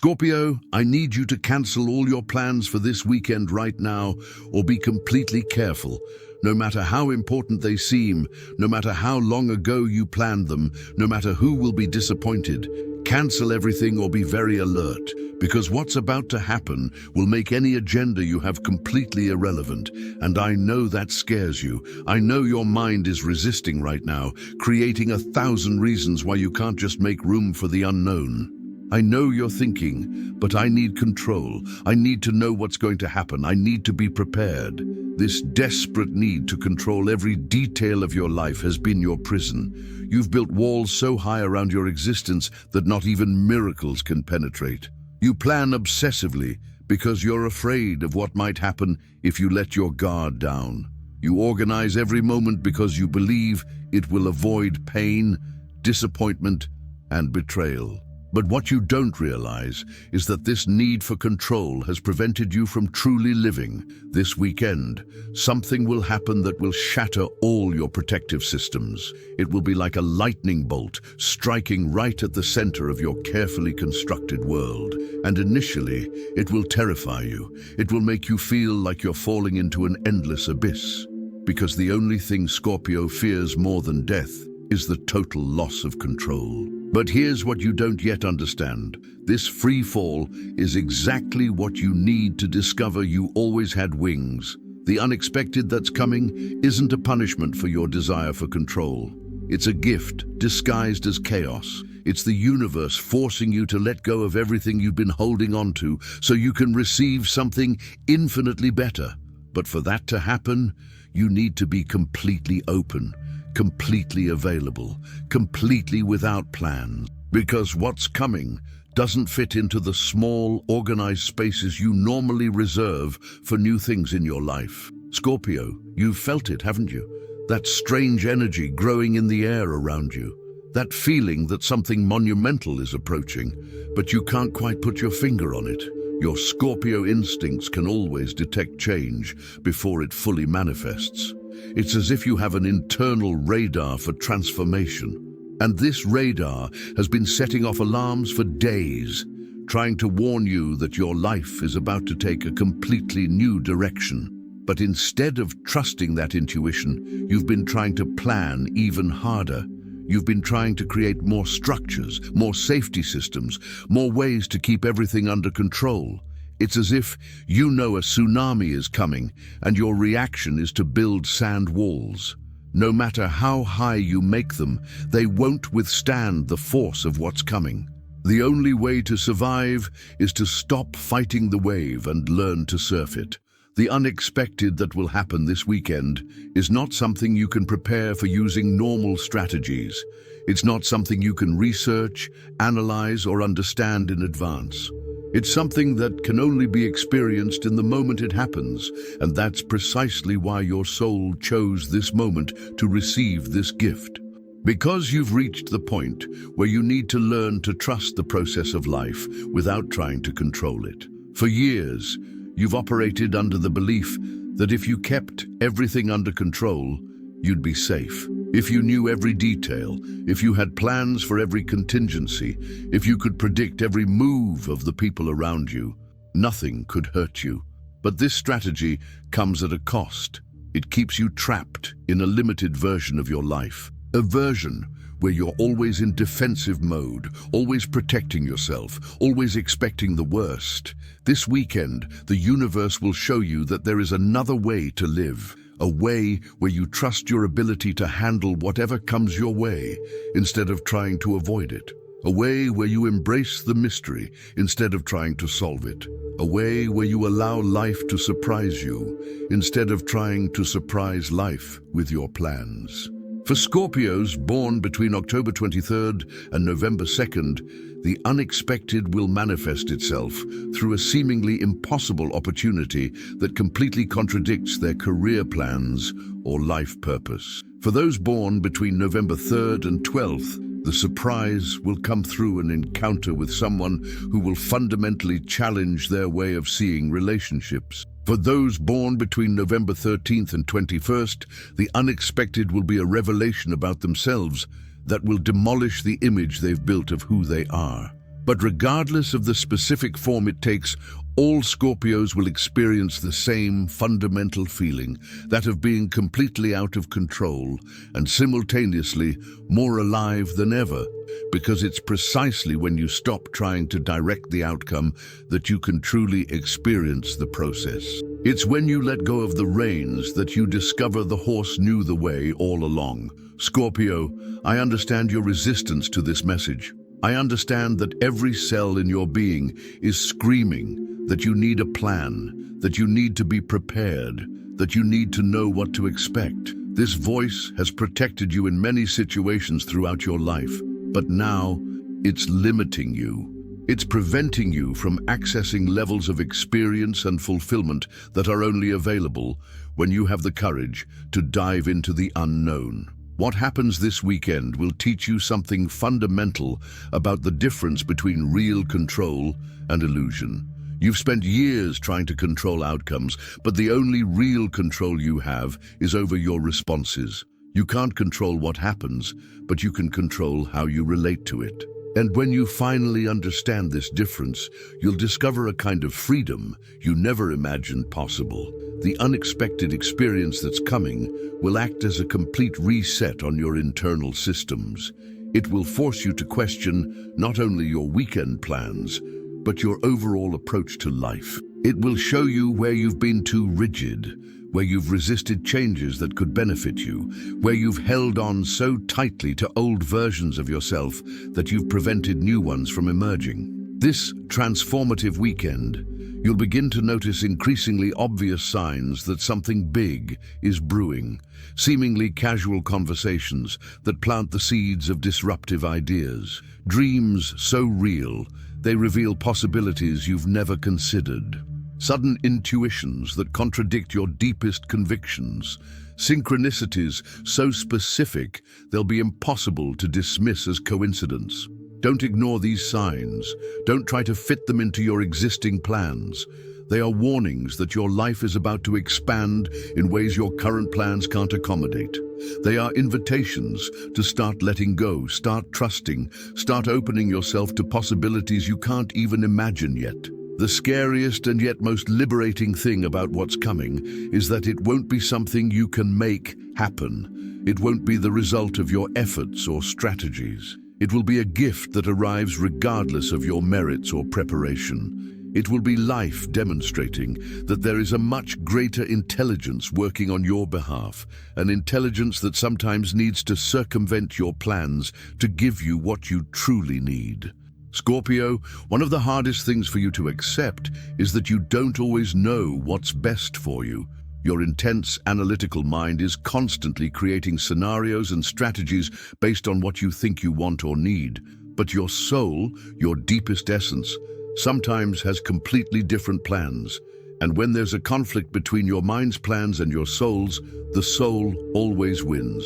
Scorpio, I need you to cancel all your plans for this weekend right now, or be completely careful. No matter how important they seem, no matter how long ago you planned them, no matter who will be disappointed, cancel everything or be very alert, because what's about to happen will make any agenda you have completely irrelevant. And I know that scares you. I know your mind is resisting right now, creating 1,000 reasons why you can't just make room for the unknown. I know you're thinking, but I need control. I need to know what's going to happen. I need to be prepared. This desperate need to control every detail of your life has been your prison. You've built walls so high around your existence that not even miracles can penetrate. You plan obsessively because you're afraid of what might happen if you let your guard down. You organize every moment because you believe it will avoid pain, disappointment, and betrayal. But what you don't realize is that this need for control has prevented you from truly living. This weekend, something will happen that will shatter all your protective systems. It will be like a lightning bolt striking right at the center of your carefully constructed world. And initially, it will terrify you. It will make you feel like you're falling into an endless abyss. Because the only thing Scorpio fears more than death is the total loss of control. But here's what you don't yet understand. This free fall is exactly what you need to discover you always had wings. The unexpected that's coming isn't a punishment for your desire for control. It's a gift disguised as chaos. It's the universe forcing you to let go of everything you've been holding on to so you can receive something infinitely better. But for that to happen, you need to be completely open, completely available, completely without plans. Because what's coming doesn't fit into the small, organized spaces you normally reserve for new things in your life. Scorpio, you've felt it, haven't you? That strange energy growing in the air around you. That feeling that something monumental is approaching, but you can't quite put your finger on it. Your Scorpio instincts can always detect change before it fully manifests. It's as if you have an internal radar for transformation. And this radar has been setting off alarms for days, trying to warn you that your life is about to take a completely new direction. But instead of trusting that intuition, you've been trying to plan even harder. You've been trying to create more structures, more safety systems, more ways to keep everything under control. It's as if you know a tsunami is coming and your reaction is to build sand walls. No matter how high you make them, they won't withstand the force of what's coming. The only way to survive is to stop fighting the wave and learn to surf it. The unexpected that will happen this weekend is not something you can prepare for using normal strategies. It's not something you can research, analyze, or understand in advance. It's something that can only be experienced in the moment it happens, and that's precisely why your soul chose this moment to receive this gift. Because you've reached the point where you need to learn to trust the process of life without trying to control it. For years, you've operated under the belief that if you kept everything under control, you'd be safe. If you knew every detail, if you had plans for every contingency, if you could predict every move of the people around you, nothing could hurt you. But this strategy comes at a cost. It keeps you trapped in a limited version of your life. A version where you're always in defensive mode, always protecting yourself, always expecting the worst. This weekend, the universe will show you that there is another way to live. A way where you trust your ability to handle whatever comes your way instead of trying to avoid it. A way where you embrace the mystery instead of trying to solve it. A way where you allow life to surprise you instead of trying to surprise life with your plans. For Scorpios born between October 23rd and November 2nd, the unexpected will manifest itself through a seemingly impossible opportunity that completely contradicts their career plans or life purpose. For those born between November 3rd and 12th, the surprise will come through an encounter with someone who will fundamentally challenge their way of seeing relationships. For those born between November 13th and 21st, the unexpected will be a revelation about themselves that will demolish the image they've built of who they are. But regardless of the specific form it takes, all Scorpios will experience the same fundamental feeling, that of being completely out of control and simultaneously more alive than ever, because it's precisely when you stop trying to direct the outcome that you can truly experience the process. It's when you let go of the reins that you discover the horse knew the way all along. Scorpio, I understand your resistance to this message. I understand that every cell in your being is screaming that you need a plan, that you need to be prepared, that you need to know what to expect. This voice has protected you in many situations throughout your life, but now it's limiting you. It's preventing you from accessing levels of experience and fulfillment that are only available when you have the courage to dive into the unknown. What happens this weekend will teach you something fundamental about the difference between real control and illusion. You've spent years trying to control outcomes, but the only real control you have is over your responses. You can't control what happens, but you can control how you relate to it. And when you finally understand this difference, you'll discover a kind of freedom you never imagined possible. The unexpected experience that's coming will act as a complete reset on your internal systems. It will force you to question not only your weekend plans, but your overall approach to life. It will show you where you've been too rigid, where you've resisted changes that could benefit you, where you've held on so tightly to old versions of yourself that you've prevented new ones from emerging. This transformative weekend, you'll begin to notice increasingly obvious signs that something big is brewing, seemingly casual conversations that plant the seeds of disruptive ideas, dreams so real they reveal possibilities you've never considered. Sudden intuitions that contradict your deepest convictions, synchronicities so specific they'll be impossible to dismiss as coincidence. Don't ignore these signs. Don't try to fit them into your existing plans. They are warnings that your life is about to expand in ways your current plans can't accommodate. They are invitations to start letting go, start trusting, start opening yourself to possibilities you can't even imagine yet. The scariest and yet most liberating thing about what's coming is that it won't be something you can make happen. It won't be the result of your efforts or strategies. It will be a gift that arrives regardless of your merits or preparation. It will be life demonstrating that there is a much greater intelligence working on your behalf, an intelligence that sometimes needs to circumvent your plans to give you what you truly need. Scorpio, one of the hardest things for you to accept is that you don't always know what's best for you. Your intense, analytical mind is constantly creating scenarios and strategies based on what you think you want or need. But your soul, your deepest essence, sometimes has completely different plans. And when there's a conflict between your mind's plans and your soul's, the soul always wins.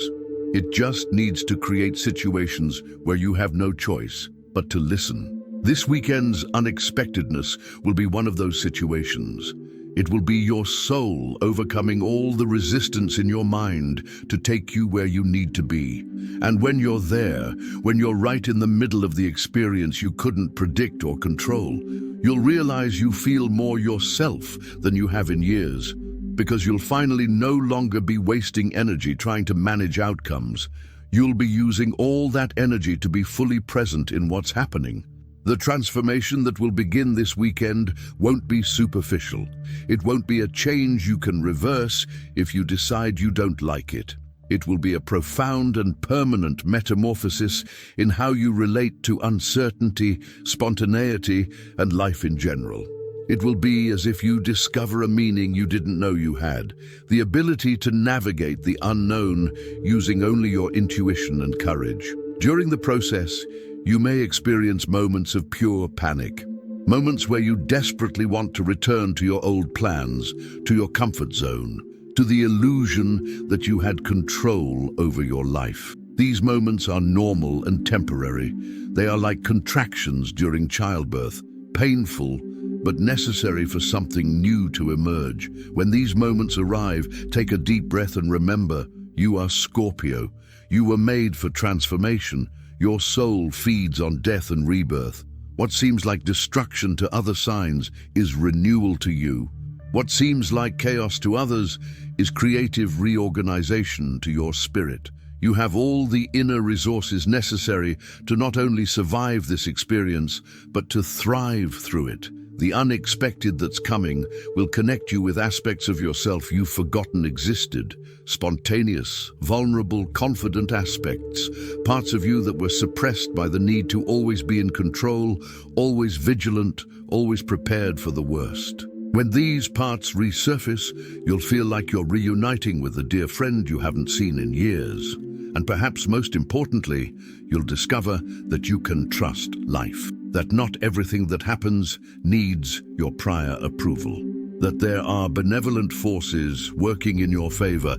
It just needs to create situations where you have no choice but to listen. This weekend's unexpectedness will be one of those situations. It will be your soul overcoming all the resistance in your mind to take you where you need to be. And when you're there, when you're right in the middle of the experience you couldn't predict or control, you'll realize you feel more yourself than you have in years, because you'll finally no longer be wasting energy trying to manage outcomes. You'll be using all that energy to be fully present in what's happening. The transformation that will begin this weekend won't be superficial. It won't be a change you can reverse if you decide you don't like it. It will be a profound and permanent metamorphosis in how you relate to uncertainty, spontaneity, and life in general. It will be as if you discover a meaning you didn't know you had, the ability to navigate the unknown using only your intuition and courage. During the process, you may experience moments of pure panic, moments where you desperately want to return to your old plans, to your comfort zone, to the illusion that you had control over your life. These moments are normal and temporary. They are like contractions during childbirth, painful, but necessary for something new to emerge. When these moments arrive, take a deep breath and remember, you are Scorpio. You were made for transformation. Your soul feeds on death and rebirth. What seems like destruction to other signs is renewal to you. What seems like chaos to others is creative reorganization to your spirit. You have all the inner resources necessary to not only survive this experience, but to thrive through it. The unexpected that's coming will connect you with aspects of yourself you've forgotten existed. Spontaneous, vulnerable, confident aspects. Parts of you that were suppressed by the need to always be in control, always vigilant, always prepared for the worst. When these parts resurface, you'll feel like you're reuniting with a dear friend you haven't seen in years. And perhaps most importantly, you'll discover that you can trust life. That not everything that happens needs your prior approval. That there are benevolent forces working in your favor,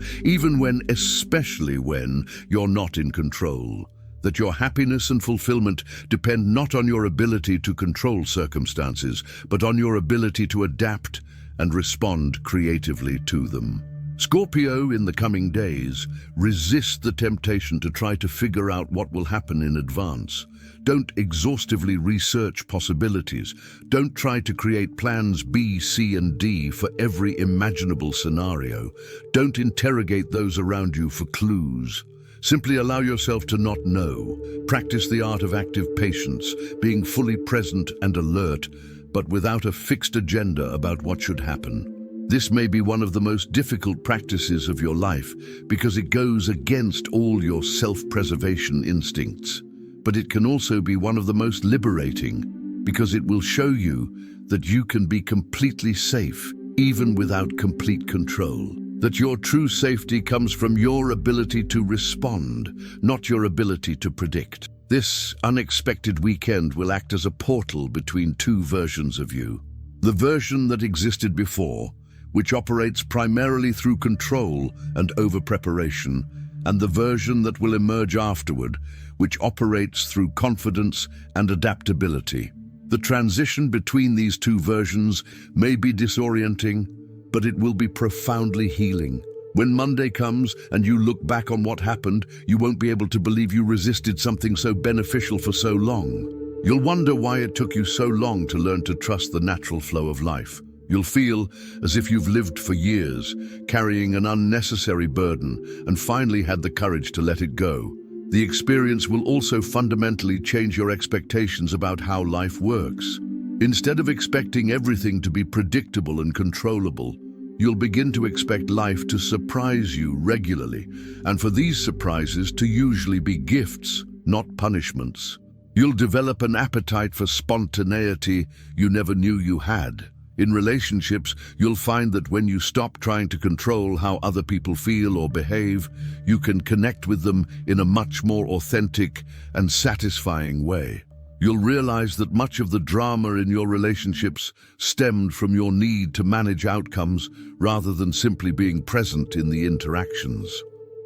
especially when you're not in control. That your happiness and fulfillment depend not on your ability to control circumstances, but on your ability to adapt and respond creatively to them. Scorpio, in the coming days, resist the temptation to try to figure out what will happen in advance. Don't exhaustively research possibilities. Don't try to create plans B, C, and D for every imaginable scenario. Don't interrogate those around you for clues. Simply allow yourself to not know. Practice the art of active patience, being fully present and alert, but without a fixed agenda about what should happen. This may be one of the most difficult practices of your life because it goes against all your self-preservation instincts. But it can also be one of the most liberating because it will show you that you can be completely safe even without complete control. That your true safety comes from your ability to respond, not your ability to predict. This unexpected weekend will act as a portal between two versions of you. The version that existed before, which operates primarily through control and over-preparation, and the version that will emerge afterward, which operates through confidence and adaptability. The transition between these two versions may be disorienting, but it will be profoundly healing. When Monday comes and you look back on what happened, you won't be able to believe you resisted something so beneficial for so long. You'll wonder why it took you so long to learn to trust the natural flow of life. You'll feel as if you've lived for years, carrying an unnecessary burden, and finally had the courage to let it go. The experience will also fundamentally change your expectations about how life works. Instead of expecting everything to be predictable and controllable, you'll begin to expect life to surprise you regularly, and for these surprises to usually be gifts, not punishments. You'll develop an appetite for spontaneity you never knew you had. In relationships, you'll find that when you stop trying to control how other people feel or behave, you can connect with them in a much more authentic and satisfying way. You'll realize that much of the drama in your relationships stemmed from your need to manage outcomes rather than simply being present in the interactions.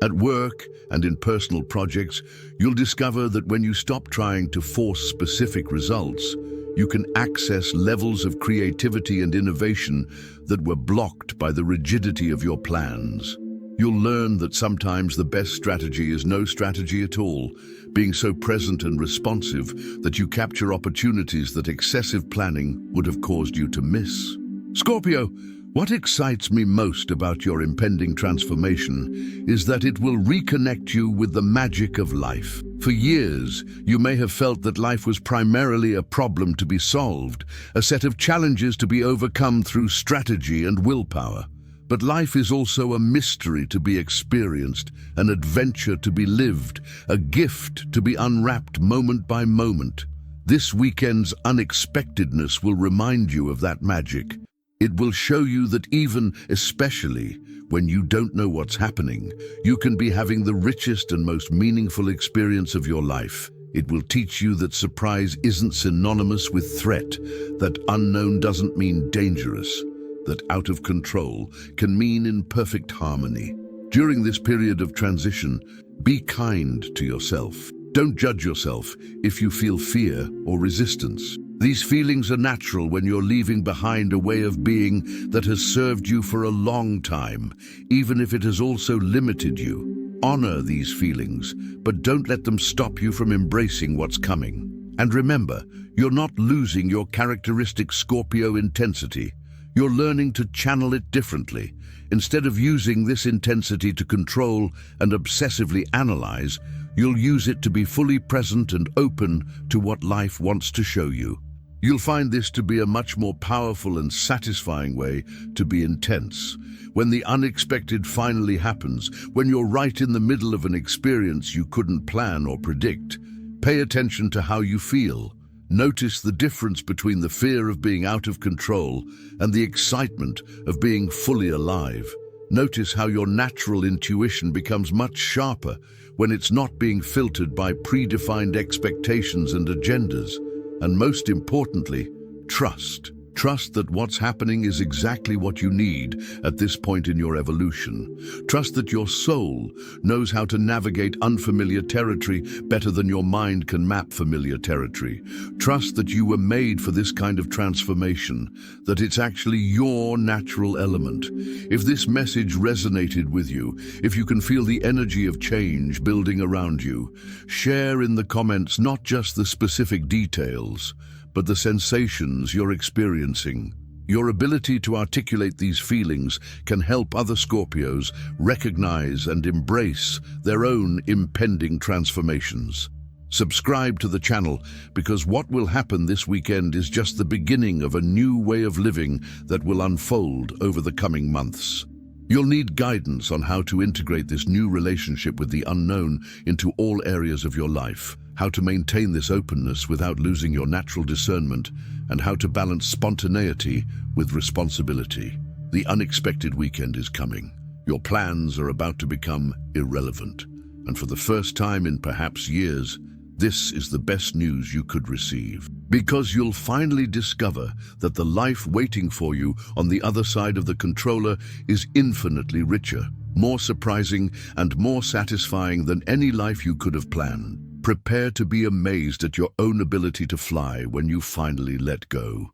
At work and in personal projects, you'll discover that when you stop trying to force specific results, you can access levels of creativity and innovation that were blocked by the rigidity of your plans. You'll learn that sometimes the best strategy is no strategy at all, being so present and responsive that you capture opportunities that excessive planning would have caused you to miss. Scorpio, what excites me most about your impending transformation is that it will reconnect you with the magic of life. For years, you may have felt that life was primarily a problem to be solved, a set of challenges to be overcome through strategy and willpower. But life is also a mystery to be experienced, an adventure to be lived, a gift to be unwrapped moment by moment. This weekend's unexpectedness will remind you of that magic. It will show you that especially when you don't know what's happening, you can be having the richest and most meaningful experience of your life. It will teach you that surprise isn't synonymous with threat, that unknown doesn't mean dangerous, that out of control can mean in perfect harmony. During this period of transition, be kind to yourself. Don't judge yourself if you feel fear or resistance. These feelings are natural when you're leaving behind a way of being that has served you for a long time, even if it has also limited you. Honor these feelings, but don't let them stop you from embracing what's coming. And remember, You're not losing your characteristic Scorpio intensity. You're learning to channel it differently. Instead of using this intensity to control and obsessively analyze, you'll use it to be fully present and open to what life wants to show you. You'll find this to be a much more powerful and satisfying way to be intense. When the unexpected finally happens, when you're right in the middle of an experience you couldn't plan or predict, pay attention to how you feel. Notice the difference between the fear of being out of control and the excitement of being fully alive. Notice how your natural intuition becomes much sharper when it's not being filtered by predefined expectations and agendas. And most importantly, trust. Trust that what's happening is exactly what you need at this point in your evolution. Trust that your soul knows how to navigate unfamiliar territory better than your mind can map familiar territory. Trust that you were made for this kind of transformation, that it's actually your natural element. If this message resonated with you, if you can feel the energy of change building around you, share in the comments not just the specific details, but the sensations you're experiencing. Your ability to articulate these feelings can help other Scorpios recognize and embrace their own impending transformations. Subscribe to the channel because what will happen this weekend is just the beginning of a new way of living that will unfold over the coming months. You'll need guidance on how to integrate this new relationship with the unknown into all areas of your life, how to maintain this openness without losing your natural discernment, and how to balance spontaneity with responsibility. The unexpected weekend is coming. Your plans are about to become irrelevant. And for the first time in perhaps years, this is the best news you could receive. Because you'll finally discover that the life waiting for you on the other side of the controller is infinitely richer, more surprising, and more satisfying than any life you could have planned. Prepare to be amazed at your own ability to fly when you finally let go.